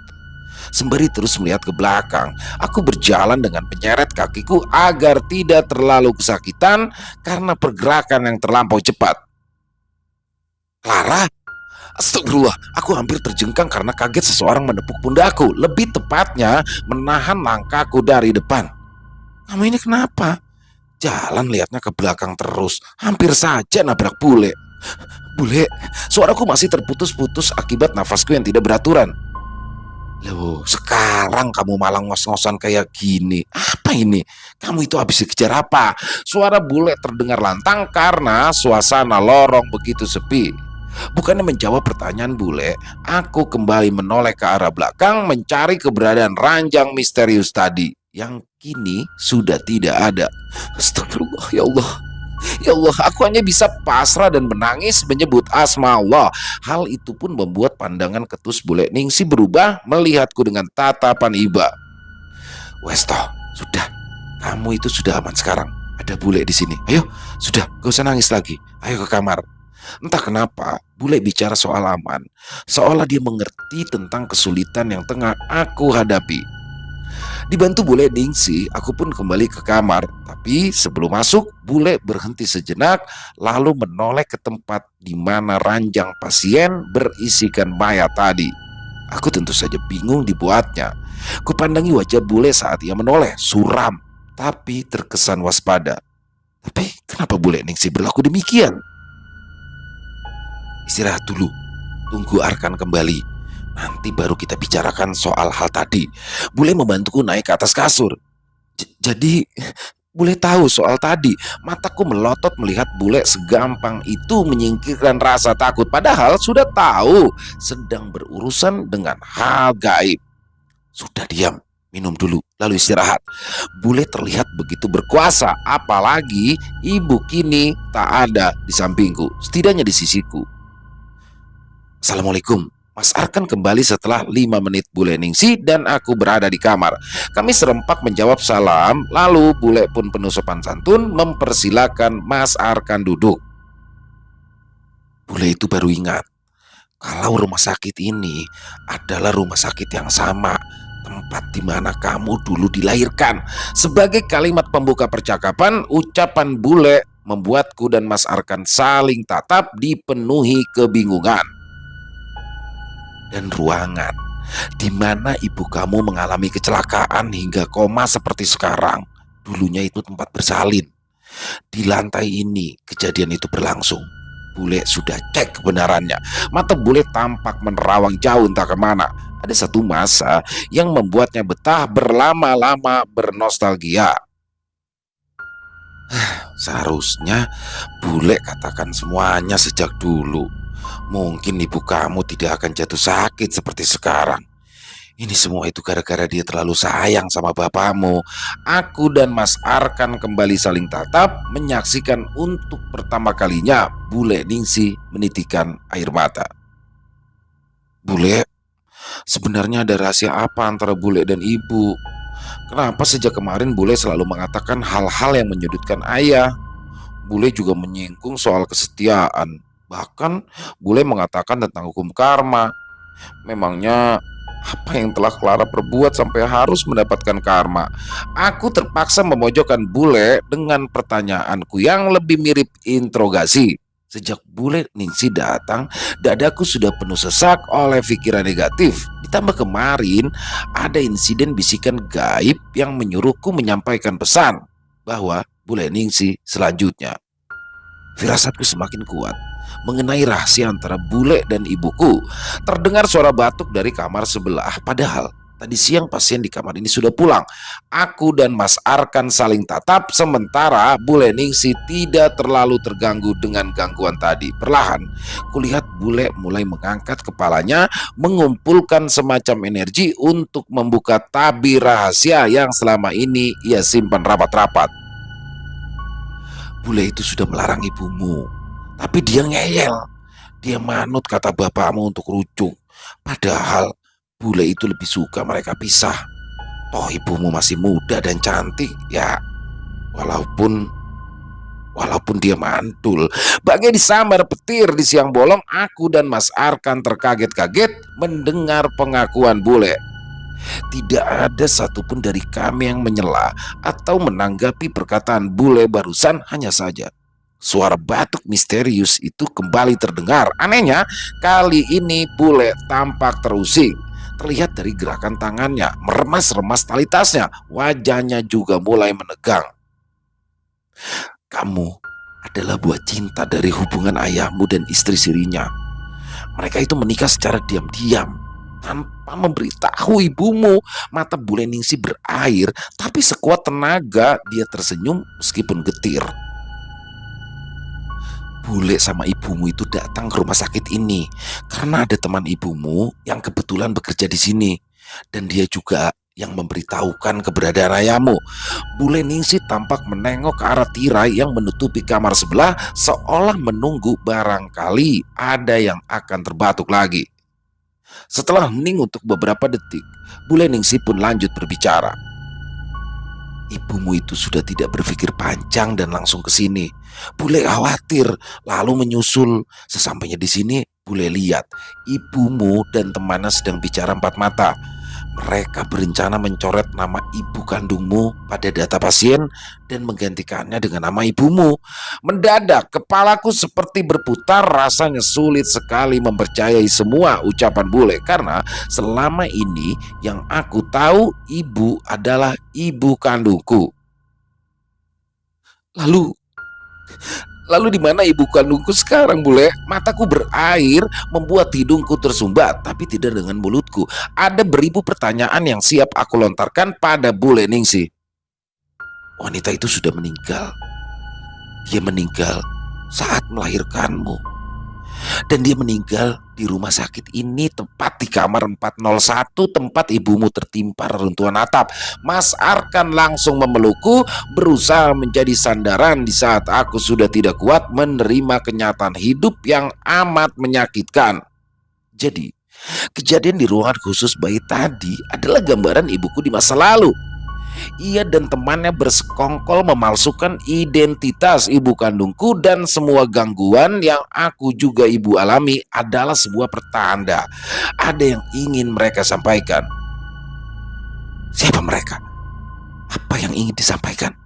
Sembari terus melihat ke belakang, aku berjalan dengan menyeret kakiku agar tidak terlalu kesakitan karena pergerakan yang terlampau cepat. Clara, astagfirullah, aku hampir terjengkang karena kaget seseorang menepuk pundakku. Lebih tepatnya, menahan langkahku dari depan. Kamu ini kenapa? Jalan lihatnya ke belakang terus, hampir saja nabrak bule. Bule, suaraku masih terputus-putus akibat nafasku yang tidak beraturan. Loh, sekarang kamu malah ngos-ngosan kayak gini. Apa ini? Kamu itu habis dikejar apa? Suara bule terdengar lantang karena suasana lorong begitu sepi. Bukannya menjawab pertanyaan bule, aku kembali menoleh ke arah belakang mencari keberadaan ranjang misterius tadi yang kini sudah tidak ada. Astagfirullah, ya Allah. Ya Allah, aku hanya bisa pasrah dan menangis menyebut asma Allah. Hal itu pun membuat pandangan ketus bule Ningsi berubah melihatku dengan tatapan iba. Westo, sudah. Kamu itu sudah aman sekarang. Ada bule di sini. Ayo, sudah, gak usah nangis lagi. Ayo ke kamar. Entah kenapa, bule bicara soal aman. Seolah dia mengerti tentang kesulitan yang tengah aku hadapi. Dibantu bule Ningsi, aku pun kembali ke kamar. Tapi sebelum masuk, bule berhenti sejenak lalu menoleh ke tempat di mana ranjang pasien berisikan mayat tadi. Aku tentu saja bingung dibuatnya. Kupandangi wajah bule saat ia menoleh, suram, tapi terkesan waspada. Tapi kenapa bule Ningsi berlaku demikian? Istirahat dulu, tunggu Arkan kembali. Nanti baru kita bicarakan soal hal tadi. Bule membantuku naik ke atas kasur. Jadi Bule tahu soal tadi. Mataku melotot melihat bule segampang itu menyingkirkan rasa takut, padahal sudah tahu sedang berurusan dengan hal gaib. Sudah diam, minum dulu, lalu istirahat. Bule terlihat begitu berkuasa, apalagi ibu kini tak ada di sampingku, setidaknya di sisiku. Assalamualaikum. Mas Arkan kembali setelah 5 menit Bule Ningsi dan aku berada di kamar. Kami serempak menjawab salam, lalu Bule pun penuh sopan santun mempersilahkan Mas Arkan duduk. Bule itu baru ingat kalau rumah sakit ini adalah rumah sakit yang sama tempat di mana kamu dulu dilahirkan. Sebagai kalimat pembuka percakapan, ucapan Bule membuatku dan Mas Arkan saling tatap dipenuhi kebingungan. Dan ruangan di mana ibu kamu mengalami kecelakaan hingga koma seperti sekarang, dulunya itu tempat bersalin. Di lantai ini kejadian itu berlangsung. Bule sudah cek kebenarannya. Mata Bule tampak menerawang jauh entah kemana. Ada satu masa yang membuatnya betah berlama-lama bernostalgia. Seharusnya Bule katakan semuanya sejak dulu. Mungkin ibu kamu tidak akan jatuh sakit seperti sekarang. Ini semua itu gara-gara dia terlalu sayang sama bapakmu. Aku dan Mas Arkan kembali saling tatap, menyaksikan untuk pertama kalinya Bule Ningsi menitikkan air mata. Bule, sebenarnya ada rahasia apa antara Bule dan ibu? Kenapa sejak kemarin Bule selalu mengatakan hal-hal yang menyudutkan ayah? Bule juga menyinggung soal kesetiaan. Bahkan Bule mengatakan tentang hukum karma. Memangnya apa yang telah Clara perbuat sampai harus mendapatkan karma? Aku terpaksa memojokkan Bule dengan pertanyaanku yang lebih mirip interogasi. Sejak Bule Ningsi datang, dadaku sudah penuh sesak oleh pikiran negatif. Ditambah kemarin ada insiden bisikan gaib yang menyuruhku menyampaikan pesan bahwa Bule Ningsi selanjutnya. Firasatku semakin kuat mengenai rahasia antara Bule dan ibuku. Terdengar suara batuk dari kamar sebelah, padahal tadi siang pasien di kamar ini sudah pulang. Aku dan Mas Arkan saling tatap, sementara Bule Ningsi tidak terlalu terganggu dengan gangguan tadi. Perlahan kulihat Bule mulai mengangkat kepalanya, mengumpulkan semacam energi untuk membuka tabir rahasia yang selama ini ia simpan rapat-rapat. Bule itu sudah melarang ibumu, tapi dia ngeyel. Dia manut kata bapakmu untuk rujuk. Padahal Bule itu lebih suka mereka pisah. Toh ibumu masih muda dan cantik ya. Walaupun dia mantul. Bagai disambar petir di siang bolong, aku dan Mas Arkan terkaget-kaget mendengar pengakuan Bule. Tidak ada satupun dari kami yang menyela atau menanggapi perkataan Bule barusan. Hanya saja suara batuk misterius itu kembali terdengar. Anehnya, kali ini Bule tampak terusik. Terlihat dari gerakan tangannya, meremas-remas tali tasnya. Wajahnya juga mulai menegang. Kamu adalah buah cinta dari hubungan ayahmu dan istri sirinya. Mereka itu menikah secara diam-diam tanpa memberitahu ibumu. Mata Bule Ningsi berair, tapi sekuat tenaga dia tersenyum meskipun getir. Bule sama ibumu itu datang ke rumah sakit ini karena ada teman ibumu yang kebetulan bekerja di sini, dan dia juga yang memberitahukan keberadaan ayahmu. Bule Ningsi tampak menengok ke arah tirai yang menutupi kamar sebelah, seolah menunggu barangkali ada yang akan terbatuk lagi. Setelah hening untuk beberapa detik, Bule Ningsi pun lanjut berbicara. Ibumu itu sudah tidak berpikir panjang dan langsung ke sini. Bule khawatir, lalu menyusul. Sesampainya di sini, Bule lihat ibumu dan temannya sedang bicara empat mata. Mereka berencana mencoret nama ibu kandungmu pada data pasien dan menggantikannya dengan nama ibumu. Mendadak kepalaku seperti berputar, rasanya sulit sekali mempercayai semua ucapan Bule, karena selama ini yang aku tahu ibu adalah ibu kandungku. Lalu di mana ibu kandungku sekarang, Bule? Mataku berair, membuat hidungku tersumbat, tapi tidak dengan mulutku. Ada beribu pertanyaan yang siap aku lontarkan pada Bule Ningsi. wanita itu sudah meninggal. Dia meninggal saat melahirkanmu. Dan dia meninggal di rumah sakit ini, tepat di kamar 401, tempat ibumu tertimpa reruntuhan atap. Mas Arkan langsung memelukku, berusaha menjadi sandaran di saat aku sudah tidak kuat menerima kenyataan hidup yang amat menyakitkan. Jadi, kejadian di ruangan khusus bayi tadi adalah gambaran ibuku di masa lalu. Ia dan temannya bersekongkol memalsukan identitas ibu kandungku, dan semua gangguan yang aku juga ibu alami adalah sebuah pertanda ada yang ingin mereka sampaikan. Siapa mereka? Apa yang ingin disampaikan?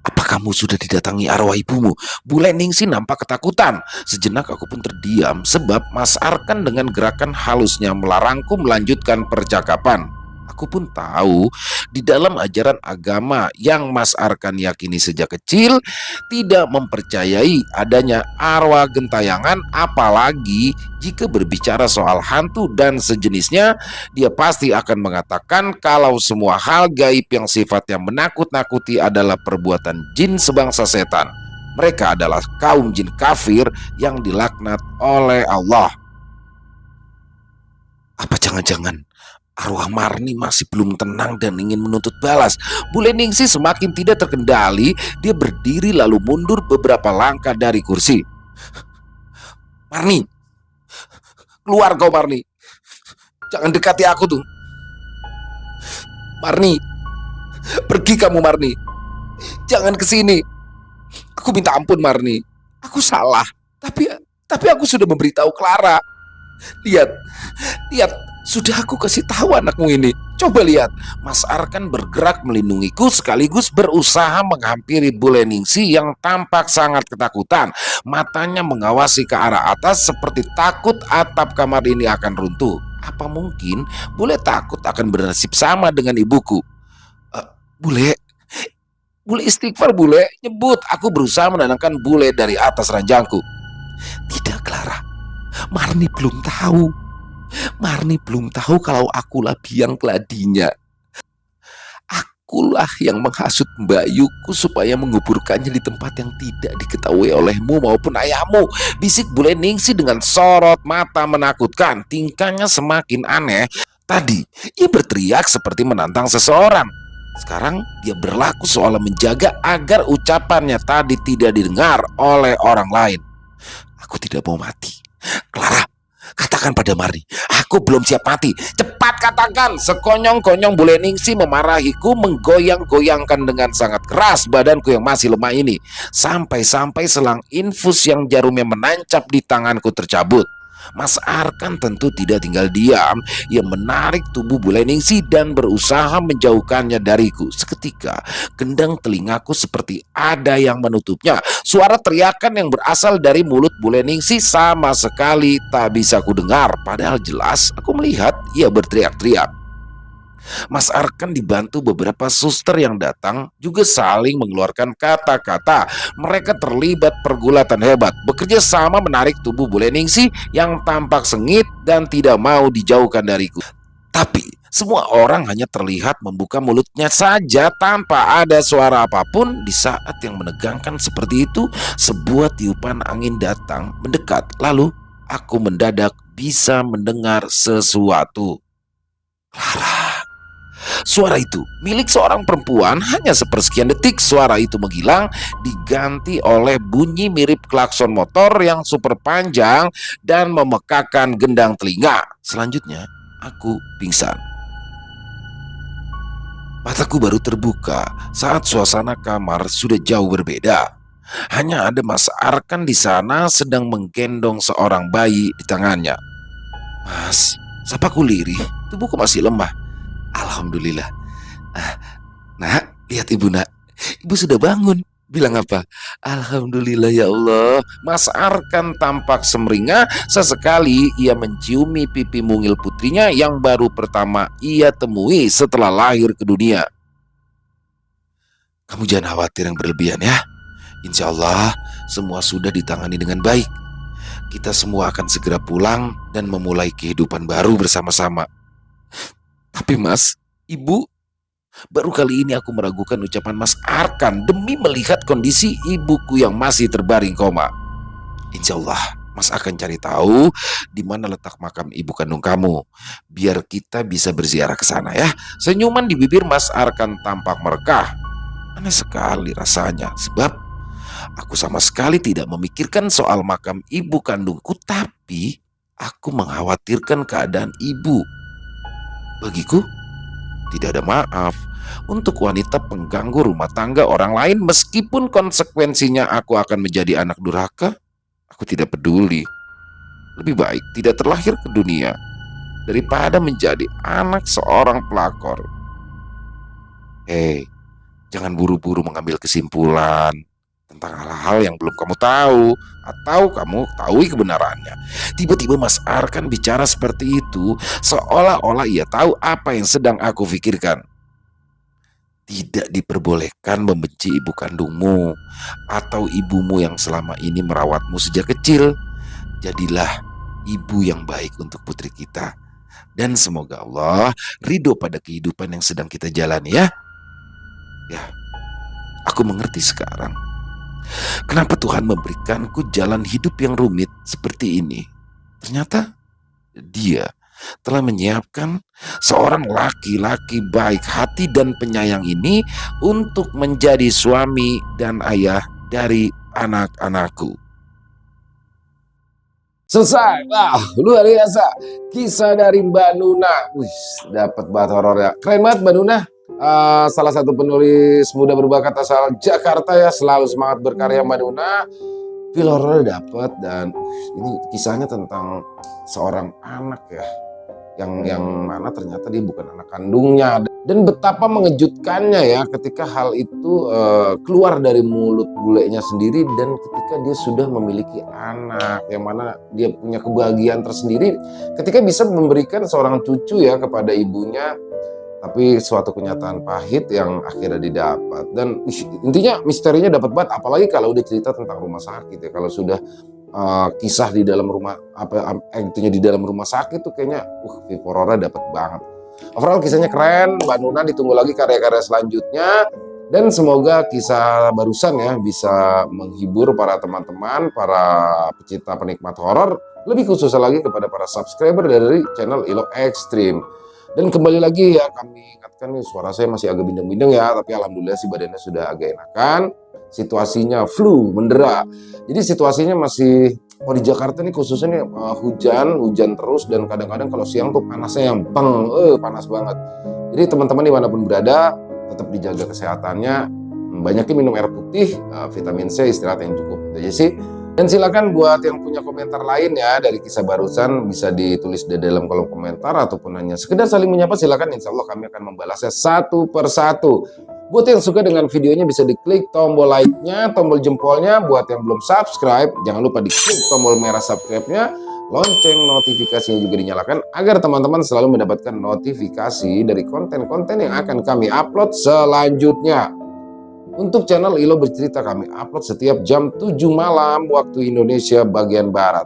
Apa kamu sudah didatangi arwah ibumu? Bule Ningsih nampak ketakutan. Sejenak aku pun terdiam sebab Mas Arkan dengan gerakan halusnya melarangku melanjutkan percakapan. Aku pun tahu di dalam ajaran agama yang Mas Arkan yakini sejak kecil tidak mempercayai adanya arwah gentayangan, apalagi jika berbicara soal hantu dan sejenisnya. Dia pasti akan mengatakan kalau semua hal gaib yang sifatnya menakut-nakuti adalah perbuatan jin sebangsa setan. Mereka adalah kaum jin kafir yang dilaknat oleh Allah. Apa jangan-jangan arwah Marni masih belum tenang dan ingin menuntut balas? Bule Ningsih semakin tidak terkendali. Dia berdiri lalu mundur beberapa langkah dari kursi. Marni, keluar kau Marni. Jangan dekati aku tuh. Marni, pergi kamu Marni. Jangan kesini. Aku minta ampun Marni. Aku salah. Tapi aku sudah memberitahu Clara. Lihat, sudah aku kasih tahu anakmu ini. Coba lihat. Mas Arkan bergerak melindungiku sekaligus berusaha menghampiri Bule Ningsih yang tampak sangat ketakutan. Matanya mengawasi ke arah atas seperti takut atap kamar ini akan runtuh. Apa mungkin Bule takut akan bernasib sama dengan ibuku? Bule istighfar Bule, nyebut. Aku berusaha menenangkan Bule dari atas ranjangku. Tidak Clara, Marni belum tahu. Marni belum tahu kalau akulah biang keladinya. Akulah yang menghasut Mbak Yuku supaya menguburkannya di tempat yang tidak diketahui olehmu maupun ayahmu, bisik Bule Ningsih dengan sorot mata menakutkan. Tingkahnya semakin aneh. Tadi ia berteriak seperti menantang seseorang. Sekarang dia berlaku seolah menjaga agar ucapannya tadi tidak didengar oleh orang lain. Aku tidak mau mati. Clara, katakan pada Marni, aku belum siap mati. Cepat katakan. Sekonyong-konyong Bule Ningsih memarahiku, menggoyang-goyangkan dengan sangat keras badanku yang masih lemah ini. Sampai-sampai selang infus yang jarumnya menancap di tanganku tercabut. Mas Arkan tentu tidak tinggal diam. Ia menarik tubuh Bule Ningsih dan berusaha menjauhkannya dariku. Seketika gendang telingaku seperti ada yang menutupnya. Suara teriakan yang berasal dari mulut Bule Ningsih sama sekali tak bisa kudengar. Padahal jelas aku melihat ia berteriak-teriak. Mas Arkan dibantu beberapa suster yang datang juga saling mengeluarkan kata-kata. Mereka terlibat pergulatan hebat, bekerja sama menarik tubuh Bule Ningsih yang tampak sengit dan tidak mau dijauhkan dariku. Tapi semua orang hanya terlihat membuka mulutnya saja tanpa ada suara apapun. Di saat yang menegangkan seperti itu, sebuah tiupan angin datang mendekat. Lalu aku mendadak bisa mendengar sesuatu. Clara. Suara itu milik seorang perempuan. Hanya sepersekian detik suara itu menghilang, diganti oleh bunyi mirip klakson motor yang super panjang dan memekakan gendang telinga. Selanjutnya aku pingsan. Mataku baru terbuka saat suasana kamar sudah jauh berbeda. Hanya ada Mas Arkan di sana sedang menggendong seorang bayi di tangannya. Mas, sapaku lirih, tubuhku masih lemah. Alhamdulillah. Nak, lihat ibu nak. Ibu sudah bangun. Bilang apa? Alhamdulillah ya Allah. Mas Arkan tampak semeringah. Sesekali ia menciumi pipi mungil putrinya yang baru pertama ia temui setelah lahir ke dunia. Kamu jangan khawatir yang berlebihan ya. Insya Allah semua sudah ditangani dengan baik. Kita semua akan segera pulang dan memulai kehidupan baru bersama-sama. Tapi Mas, Ibu Baru kali ini aku meragukan ucapan Mas Arkan demi melihat kondisi ibuku yang masih terbaring koma. Insya Allah, Mas akan cari tahu di mana letak makam ibu kandung kamu. Biar kita bisa berziarah ke sana ya. Senyuman di bibir Mas Arkan tampak merekah. Aneh sekali rasanya, sebab aku sama sekali tidak memikirkan soal makam ibu kandungku, tapi aku mengkhawatirkan keadaan ibu. Bagiku, tidak ada maaf untuk wanita pengganggu rumah tangga orang lain meskipun konsekuensinya aku akan menjadi anak durhaka. Aku tidak peduli. Lebih baik tidak terlahir ke dunia daripada menjadi anak seorang pelakor. Hei, jangan buru-buru mengambil kesimpulan tentang hal-hal yang belum kamu tahu atau kamu tahu kebenarannya. Tiba-tiba Mas Arkan bicara seperti itu seolah-olah ia tahu apa yang sedang aku pikirkan. Tidak diperbolehkan membenci ibu kandungmu atau ibumu yang selama ini merawatmu sejak kecil. Jadilah ibu yang baik untuk putri kita. Dan semoga Allah ridho pada kehidupan yang sedang kita jalani ya. Ya, aku mengerti sekarang. Kenapa Tuhan memberikanku jalan hidup yang rumit seperti ini? Ternyata Dia telah menyiapkan seorang laki-laki baik hati dan penyayang ini untuk menjadi suami dan ayah dari anak-anakku. Selesai. Wah, luar biasa. Kisah dari Mbak Nuna. Wih, dapat banget horornya. Keren banget Mbak Nuna. Salah satu penulis muda berbakat asal Jakarta ya. Selalu semangat berkarya Mbak Nuna. Feel horornya dapat, dan ini kisahnya tentang seorang anak ya. Yang mana ternyata dia bukan anak kandungnya, dan betapa mengejutkannya ya ketika hal itu keluar dari mulut bulenya sendiri, dan ketika dia sudah memiliki anak yang mana dia punya kebahagiaan tersendiri ketika bisa memberikan seorang cucu ya kepada ibunya, tapi suatu kenyataan pahit yang akhirnya didapat. Dan intinya misterinya dapat banget, apalagi kalau udah cerita tentang rumah sakit ya. Kalau sudah kisah di dalam rumah intinya di dalam rumah sakit tuh kayaknya horornya dapat banget. Overall kisahnya keren. Mbak Nuna ditunggu lagi karya-karya selanjutnya, dan semoga kisah barusan ya bisa menghibur para teman-teman, para pecinta penikmat horor, lebih khususnya lagi kepada para subscriber dari channel Ilo Extreme. Dan kembali lagi ya, kami ingatkan nih, suara saya masih agak bindeng-bindeng ya, tapi alhamdulillah sih badannya sudah agak enakan. Situasinya flu, mendera. Jadi situasinya masih, di Jakarta nih khususnya nih hujan terus, dan kadang-kadang kalau siang tuh panasnya yang panas banget. Jadi teman-teman dimanapun berada, tetap dijaga kesehatannya, banyakin minum air putih, vitamin C, istirahat yang cukup. Itu aja sih. Dan silakan buat yang punya komentar lain ya dari kisah barusan, bisa ditulis di dalam kolom komentar ataupun hanya sekedar saling menyapa, silakan. Insya Allah kami akan membalasnya satu persatu. Buat yang suka dengan videonya bisa diklik tombol like-nya, tombol jempolnya. Buat yang belum subscribe, jangan lupa diklik tombol merah subscribe-nya. Lonceng notifikasinya juga dinyalakan agar teman-teman selalu mendapatkan notifikasi dari konten-konten yang akan kami upload selanjutnya. Untuk channel Ilo Bercerita kami upload setiap jam 7 malam waktu Indonesia bagian Barat.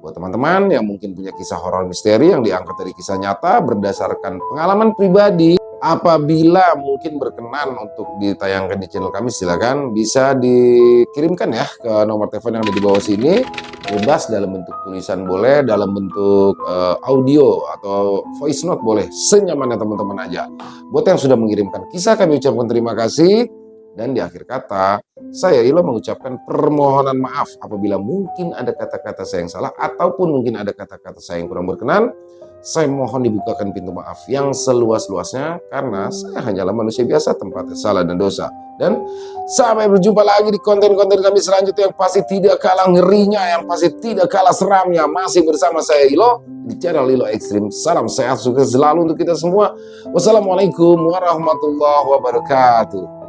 Buat teman-teman yang mungkin punya kisah horor misteri yang diangkat dari kisah nyata berdasarkan pengalaman pribadi, apabila mungkin berkenan untuk ditayangkan di channel kami, silakan bisa dikirimkan ya ke nomor telepon yang ada di bawah sini. Bebas dalam bentuk tulisan boleh, dalam bentuk audio atau voice note boleh, senyamannya teman-teman aja. Buat yang sudah mengirimkan kisah, kami ucapkan terima kasih. Dan di akhir kata, saya Ilo mengucapkan permohonan maaf apabila mungkin ada kata-kata saya yang salah ataupun mungkin ada kata-kata saya yang kurang berkenan. Saya mohon dibukakan pintu maaf yang seluas-luasnya, karena saya hanyalah manusia biasa, tempatnya salah dan dosa. Dan sampai berjumpa lagi di konten-konten kami selanjutnya yang pasti tidak kalah ngerinya, yang pasti tidak kalah seramnya. Masih bersama saya Ilo di channel Ilo Extreme. Salam sehat, sukses selalu untuk kita semua. Wassalamualaikum warahmatullahi wabarakatuh.